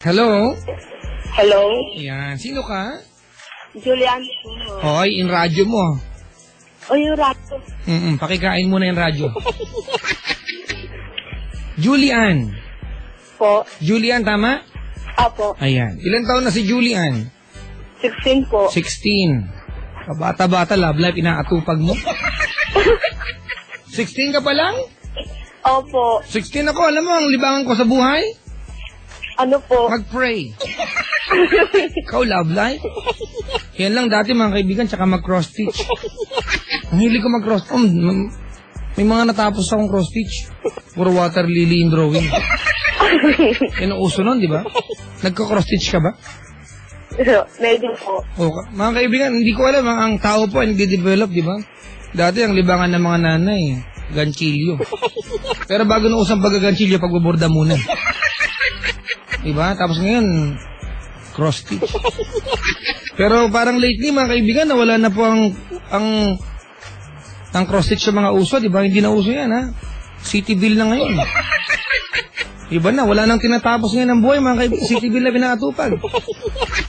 Hello? Hello? Yan. Sino ka? Julian po. Hoy, in radyo mo. O yung rato. Pakikain mo na yung radyo. Julian. Po. Julian, tama? Apo. Ayan. Ilan taon na si Julian? 16 po. 16. Kabata-bata, love life, inaatupag mo. 16 ka pa lang? Opo. 16 ako, alam mo, ang libangan ko sa buhay? Ano po? Mag-pray. Ikaw, love life? Yan lang dati mga kaibigan, tsaka mag-cross-stitch. Ang hilig ko mag-cross-stitch. May mga natapos akong cross-stitch. Puro water lily in drawing. Yan ang uso nun, di ba? Nagka-cross-stitch ka ba? Medyo po. Mga kaibigan, hindi ko alam, ang tao po ay nagde-develop, di ba? Dati ang libangan ng mga nanay, ganchilyo. Pero bago na usang pagka-ganchilyo, pagbaborda muna. Diba? Tapos ngayon, cross-stitch. Pero parang lately, mga kaibigan, nawala na po ang cross-stitch sa mga uso, diba? Hindi na uso yan, ha? City bill na ngayon. Diba na? Wala nang tinatapos ngayon ng buhay, mga kaibigan. City bill na binatupag.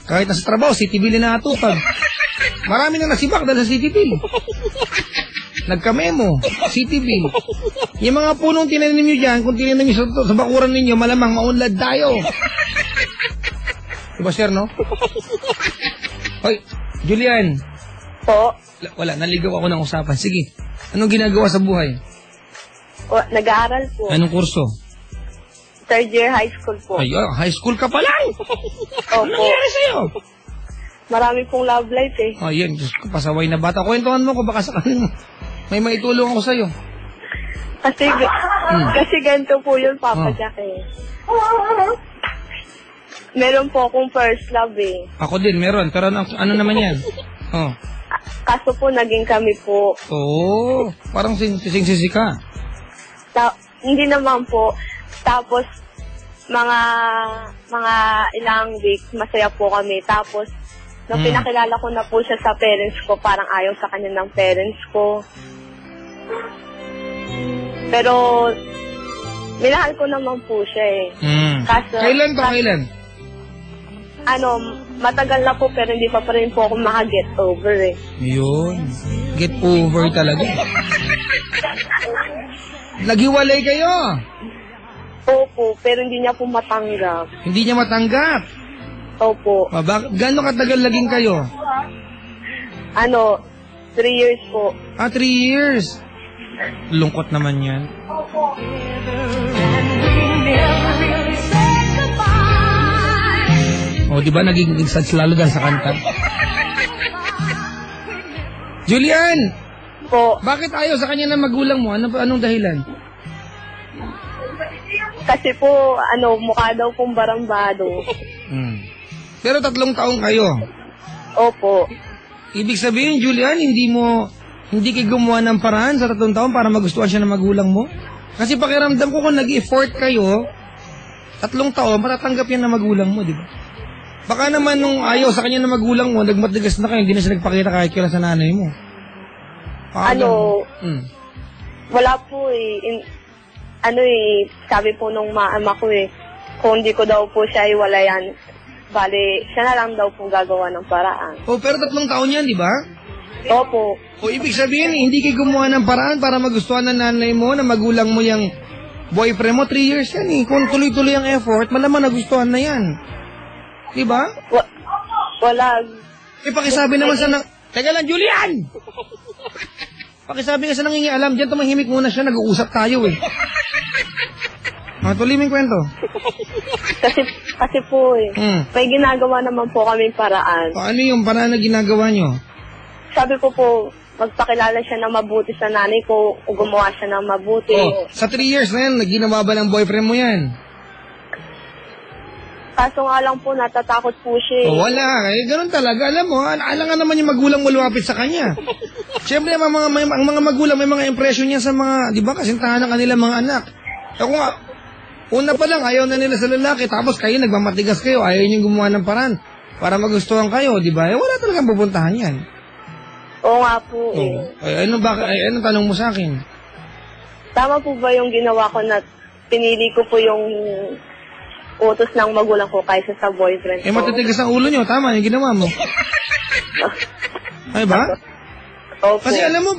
Kahit nasa trabaho, city bill na natupag. Marami na nasibak dahil sa city bill. Nagka-memo, city bill. Yung mga punong tinanim nyo dyan, kung tinanim nyo sa bakuran ninyo, malamang maunlad tayo. Diba, sir, no? Hoy, Julian. Po. Wala, naligaw ako ng usapan. Sige, anong ginagawa sa buhay? Nag-aaral po. Anong kurso? Third year high school po. Ay, high school ka pa lang. Opo. Anong nangyari sa'yo? Marami pong love life eh. Oh, yan, Diyos ko, pasaway na bata. Kwentuhan mo ko, baka sakaling may maitulong ako sa'yo. Kasi ganito po yun, Papa Jack eh. Meron po akong first love eh. Ako din, meron. Pero ano naman yan? Oh. Kaso po, naging kami po. Oo, parang sing-sisi ka. Hindi naman po. Tapos, mga ilang weeks, masaya po kami. Tapos, nung pinakilala ko na po siya sa parents ko, parang ayaw sa kanya ng parents ko. Pero, minahal ko naman po siya eh. Kaso, kailan to, kailan? Matagal na po pero hindi pa rin po ako maka-get over eh. Yun. Get over talaga. Naghiwalay kayo? Opo, pero hindi niya po matanggap. Hindi niya matanggap? Opo. Gano'ng katagal naging kayo? 3 years po. 3 years. Lungkot naman yan. Di ba naging sad lalo dahil sa kanta? Julian! Po. Bakit ayaw sa kanya ng magulang mo? Anong dahilan? Kasi po, mukha daw pong barambado. Pero 3 taong kayo. Opo. Ibig sabihin, Julian, hindi kayo gumawa ng paraan sa 3 taon para magustuhan siya ng magulang mo? Kasi pakiramdam ko kung nag-effort kayo, 3 taon, matatanggap yan ng magulang mo, di ba? Baka naman nung ayaw sa kanya ng magulang mo, nagmatigas na kayo, hindi na siya nagpakita kahit kailan sa nanay mo. Wala po eh. Sabi po nung maama ko eh, kung hindi ko daw po siya iwalayan, bali, siya na lang daw po gagawa ng paraan. Pero 3 taon yan, di ba? Opo. Ibig sabihin, hindi kayo gumawa ng paraan para magustuhan ng nanay mo, na magulang mo yung boyfriend mo, 3 years yan eh. Kung tuloy-tuloy ang effort, malamang nagustuhan na yan. Di ba? Wala. Pakisabi naman sa Teka lang, Julian! Pakisabi nga sa nangingialam, dyan tumahimik muna siya, nag-uusap tayo eh. Tuloy mo yung kwento. Kasi po eh, may ginagawa naman po kami paraan. Ano yung paraan na ginagawa nyo? Sabi ko po, magpakilala siya ng mabuti sa nanay ko o gumawa siya ng mabuti. Sa 3 years na yan, ginawa ba ng boyfriend mo yan? Kaso nga lang po, natatakot po siya. Wala. Ganun talaga. Alam mo, alangan naman yung magulang mo lumapit sa kanya. Siyempre, ang mga magulang, may mga impression niya sa mga, di ba, kasintahan ng kanilang mga anak. Ako nga, una pa lang, ayaw na nila sa lalaki, tapos kayo, nagmamatigas kayo, ayaw niyong gumawa ng paraan para magustuhan kayo, di ba? Wala talagang pupuntahan yan. Oo nga po eh. Anong tanong mo sa akin? Tama po ba yung ginawa ko na pinili ko po yung utos ng magulang ko kaysa sa boyfriend ko. Matitigas ang ulo nyo. Tama yung ginawa mo. Ay ba? Opo. Kasi alam mo,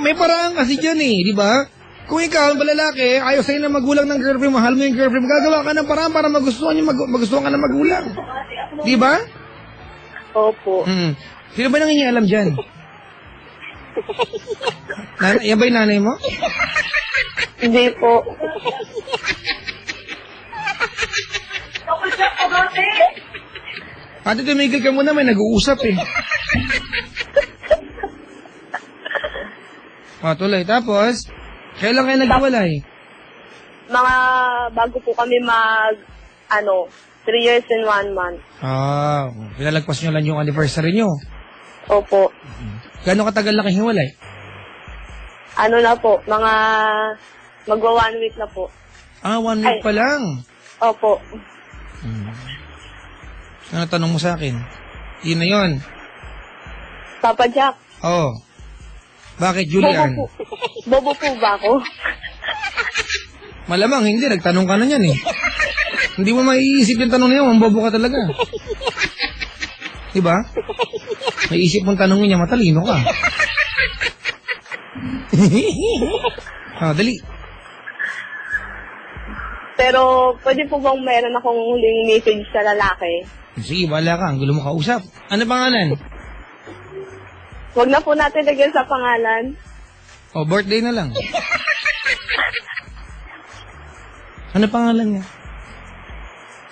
may paraan kasi dyan di ba? Kung ikaw, ang balalaki, ayaw sa'yo na magulang ng girlfriend, mahal mo yung girlfriend, gagawa ka ng paraan para magustuhan ka ng magulang. Di ba? Opo. Sino ba nangingialam dyan? Yan ba yung nanay mo? Hindi po. Ate, tumigil ka muna, may nag-uusap tuloy. Tapos, kailan kayo naghiwalay? Mga bago po kami 3 years and 1 month. Pinalagpas nyo lang yung anniversary nyo. Opo. Gano'ng katagal na kayo hiwalay? Na po, magwa 1 week na po. 1 week pa lang? Opo. Ano tanong mo sa akin? Yun na yun. Papa Jack. Bakit, Julian? Bobo po ba ako? Malamang hindi, nagtanong ka na yan Hindi mo maiisip yung tanong na yun, bobo ka talaga. Diba? May isip mong tanongin niya, matalino ka. Dali. Pero, pwede po bang meron akong huling message sa lalaki? Sige, wala ka. Ang gulo mo kausap. Ano pangalan? Huwag na po natin lagyan sa pangalan. Birthday na lang. Ano pangalan niya?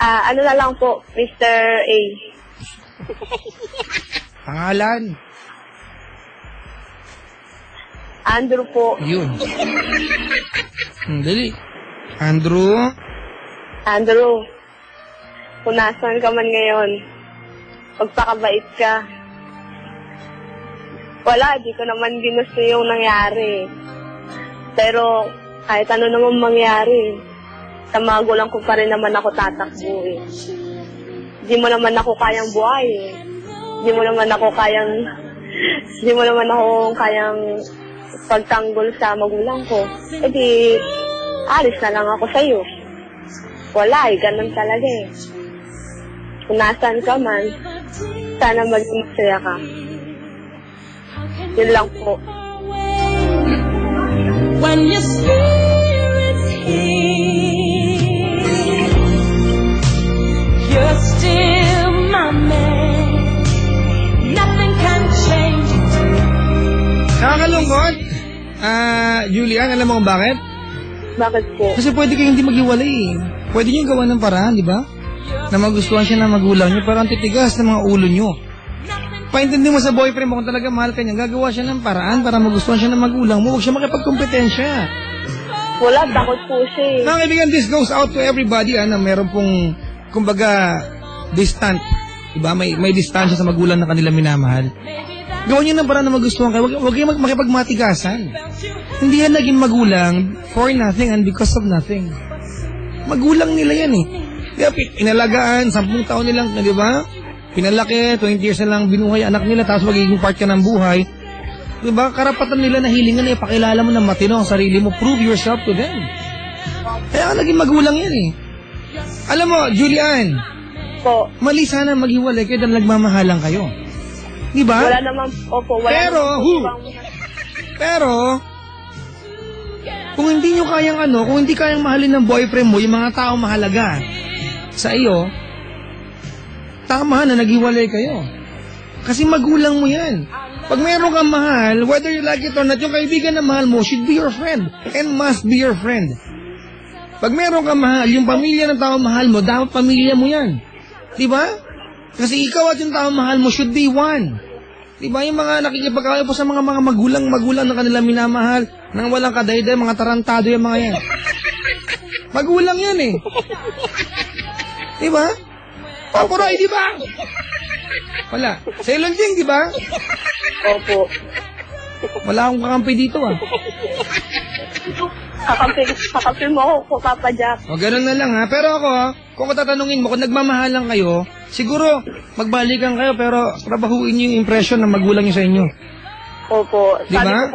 Na lang po, Mr. A. Pangalan? Andrew po. Yun. Dali. Andrew? Andrew, kung nasan ka man ngayon, pagpakabait ka. Wala, di ko naman ginusto yung nangyari. Pero, kahit ano naman mangyari, sa magulang ko pa rin naman ako tatakbo Di mo naman ako kayang buhay Di mo naman ako kayang pagtanggol sa magulang ko. E di, alis na lang ako sa'yo. Wala ganun talaga Kung nasan ka man, sana maging masaya ka. Yun lang po. When your spirit's here, you're still my man. Nothing can change it. Nakakalungkot. Julian, alam mo kung bakit? Bakit po? Kasi pwede kayong hindi maghiwalay Pwede nyo gawa ng paraan, di ba? Na magustuhan siya ng magulang nyo, pero ang titigas ng mga ulo nyo. Paintindi mo sa boyfriend mo kung talaga mahal ka niya, gagawa siya ng paraan para magustuhan siya ng magulang mo. Huwag siya makipagkompetensya. Wala, takot po siya Mga kaibigan, this goes out to everybody na meron pong, kumbaga, distant. Diba? May distansya sa magulang na kanila minamahal. Gawin niyo ng paraan na magustuhan kayo. Huwag kayo makipagmatigasan. Hindi yan naging magulang for nothing and because of nothing. Magulang nila yan Diba, inalagaan, 10 taon nilang, di ba? Pinalaki, 20 years na lang binuhay anak nila, tapos magiging part ka ng buhay. Diba? Karapatan nila na hilingan ipakilala mo ng matino ang sarili mo. Prove yourself to them. Kaya ka naging magulang yan Alam mo, Julian, po. Mali sana maghiwalay kayo dahil nagmamahalan kayo. Diba? Wala naman, opo, wala Pero, kung hindi nyo kayang kung hindi kayang mahalin ng boyfriend mo, yung mga tao mahalaga sa iyo, tama na naghiwalay kayo. Kasi magulang mo yan. Pag meron kang mahal, whether you like it or not, yung kaibigan na mahal mo should be your friend and must be your friend. Pag meron kang mahal, yung pamilya ng tao mahal mo, dapat pamilya mo yan. Diba? Kasi ikaw at yung tao mahal mo should be one. Diba? Yung mga nakikipag-away po sa mga magulang na kanila minamahal, nang walang kadayday, mga tarantado yung mga yan. Magulang yan Diba? Apuray, di ba? Wala. Sailor Jing, di ba? Opo. Wala akong kakampi dito Kakampi mo ako, Papa Jack. O, ganun na lang Pero ako, kung tatanungin mo, kung nagmamahalan kayo, siguro, magbalikan kayo, pero trabahuin niyo yung impression na magulang niyo sa inyo. Opo. Diba?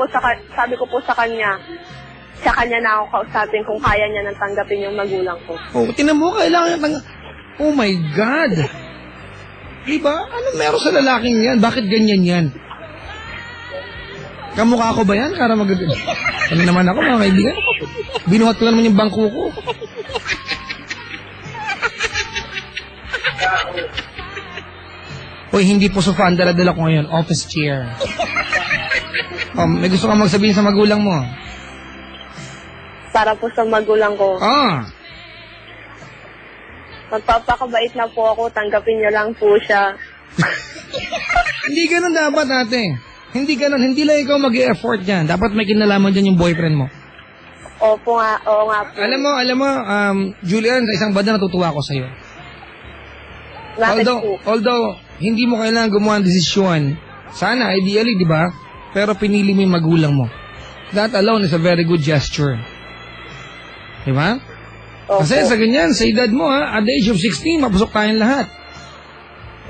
Sabi ko po sa kanya, sa kanya na ako kausapin kung kaya niya nang tanggapin yung magulang ko. Oh, tinan mo, kailangan oh my God! Diba? Ano meron sa lalaking yan? Bakit ganyan yan? Kamukha ko ba yan? Para ano naman ako, mga kaibigan? Binuhat ko na naman yung bangko ko. Uy, hindi po sofa ang dala-dala ko ngayon. Office chair. May gusto kang magsabihin sa magulang mo? Para po sa magulang ko. Magpapakabait na po ako, tanggapin niyo lang po siya. Hindi ganun dapat, ate. Hindi ganun. Hindi lang ikaw mag-e-effort dyan. Dapat may kinalaman dyan yung boyfriend mo. Oo nga po. Alam mo, Julian, sa isang banda natutuwa ako sa'yo. Bakit po? Although, hindi mo kailangan gumawa ng desisyon. Sana, ideally, di ba? Pero pinili mo yung magulang mo. That alone is a very good gesture. Di ba? Opo. Kasi sa ganyan, sa edad mo, at the age of 16, mapusok tayong lahat.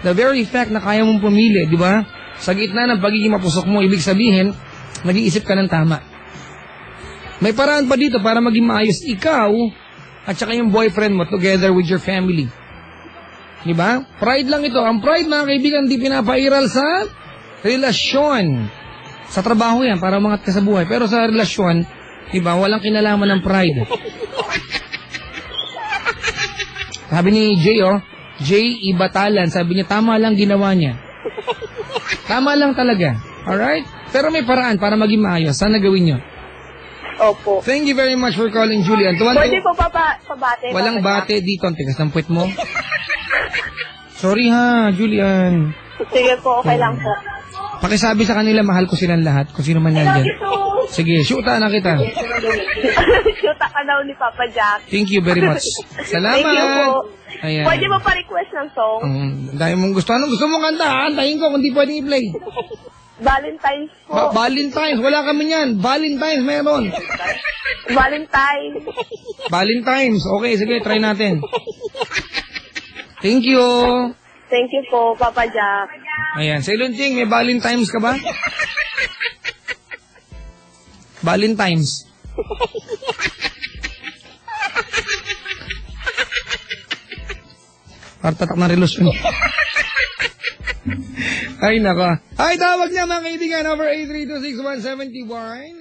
The very fact na kaya mong pumili, di ba? Sa gitna ng pagiging mapusok mo, ibig sabihin, nag-iisip ka ng tama. May paraan pa dito para maging maayos ikaw at saka yung boyfriend mo together with your family. Di ba? Pride lang ito. Ang pride, mga kaibigan, di pinapairal sa relasyon. Sa trabaho yan, para umangat ka sa buhay. Pero sa relasyon, di ba, walang kinalaman ng pride. Sabi ni Jay, Jay Ibatalan, sabi niya, tama lang ginawa niya. Tama lang talaga. Alright? Pero may paraan para maging maayos. Sana gawin niyo. Opo. Thank you very much for calling, Julian. Pwede po pabate. Walang bate dito. Ang tigas ng puwet mo. Sorry ha, Julian. Sige po, okay lang po. Pakisabi sa kanila, mahal ko silang lahat. Kung sino man yan dyan. Sige, shoota na kita. Shoota ka daw ni Papa Jack. Thank you very much. Salamat. Thank you po. Ayan. Pwede mo pa-request ng song? Dahil mong gusto. Anong gusto mong kanta? Antayin ko kung di pwedeng i-play. Valentine's po. Valentine's. Wala kami yan. Valentine's meron. Valentine's. Valentine's. Okay, sige, try natin. Thank you. Thank you po, Papa Jack. Ayan. Sa Ilunting, may Valentine's ka ba? Valentine's. Partatak na relusyon. Ay, naka. Ay, tawag niya mga kaibigan. Over 8326171.